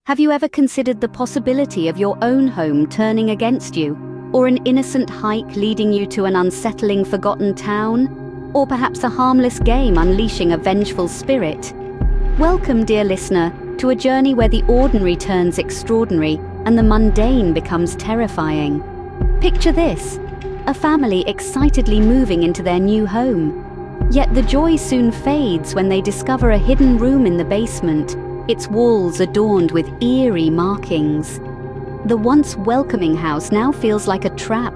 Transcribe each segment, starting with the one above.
Have you ever considered the possibility of your own home turning against you, or an innocent hike leading you to an unsettling forgotten town, or perhaps a harmless game unleashing a vengeful spirit? Welcome, dear listener, to a journey where the ordinary turns extraordinary and the mundane becomes terrifying. Picture this: a family excitedly moving into their new home. Yet the joy soon fades when they discover a hidden room in the basement, its walls adorned with eerie markings. The once welcoming house now feels like a trap,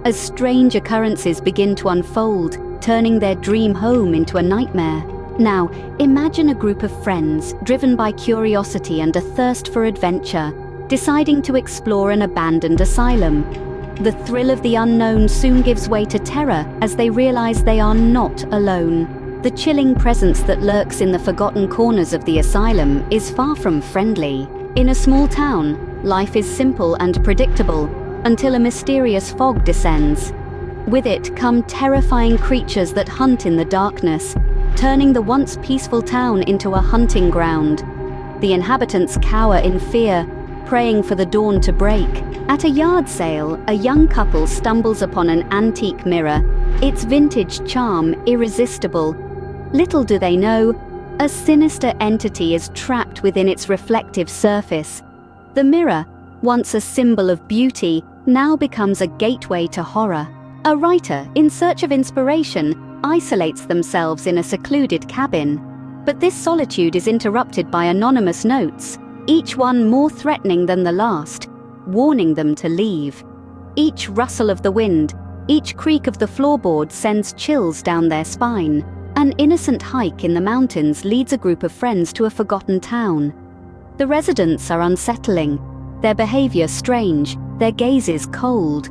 as strange occurrences begin to unfold, turning their dream home into a nightmare. Now, imagine a group of friends, driven by curiosity and a thirst for adventure, deciding to explore an abandoned asylum. The thrill of the unknown soon gives way to terror as they realize they are not alone. The chilling presence that lurks in the forgotten corners of the asylum is far from friendly. In a small town, life is simple and predictable until a mysterious fog descends. With it come terrifying creatures that hunt in the darkness, turning the once peaceful town into a hunting ground. The inhabitants cower in fear, praying for the dawn to break. At a yard sale, a young couple stumbles upon an antique mirror, its vintage charm irresistible. Little do they know, a sinister entity is trapped within its reflective surface. The mirror, once a symbol of beauty, now becomes a gateway to horror. A writer, in search of inspiration, isolates themselves in a secluded cabin. But this solitude is interrupted by anonymous notes, each one more threatening than the last, warning them to leave. Each rustle of the wind, each creak of the floorboard sends chills down their spine. An innocent hike in the mountains leads a group of friends to a forgotten town. The residents are unsettling, their behavior strange, their gazes cold.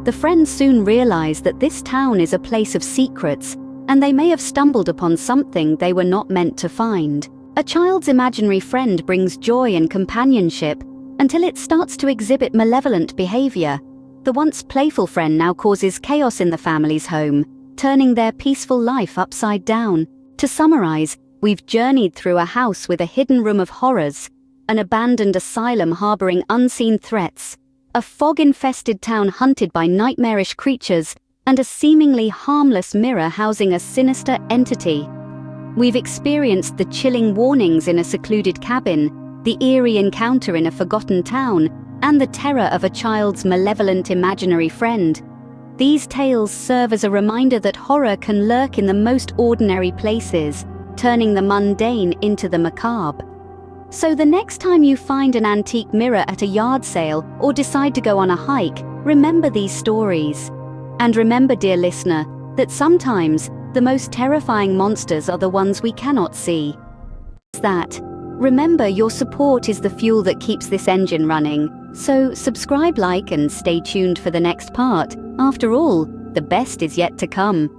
The friends soon realize that this town is a place of secrets, and they may have stumbled upon something they were not meant to find. A child's imaginary friend brings joy and companionship until it starts to exhibit malevolent behavior. The once playful friend now causes chaos in the family's home, turning their peaceful life upside down. To summarize, we've journeyed through a house with a hidden room of horrors, an abandoned asylum harboring unseen threats, a fog-infested town hunted by nightmarish creatures, and a seemingly harmless mirror housing a sinister entity. We've experienced the chilling warnings in a secluded cabin, the eerie encounter in a forgotten town, and the terror of a child's malevolent imaginary friend. These tales serve as a reminder that horror can lurk in the most ordinary places, turning the mundane into the macabre. So the next time you find an antique mirror at a yard sale or decide to go on a hike, remember these stories. And remember, dear listener, that sometimes the most terrifying monsters are the ones we cannot see. Remember, your support is the fuel that keeps this engine running. So subscribe, like, and stay tuned for the next part. After all, the best is yet to come.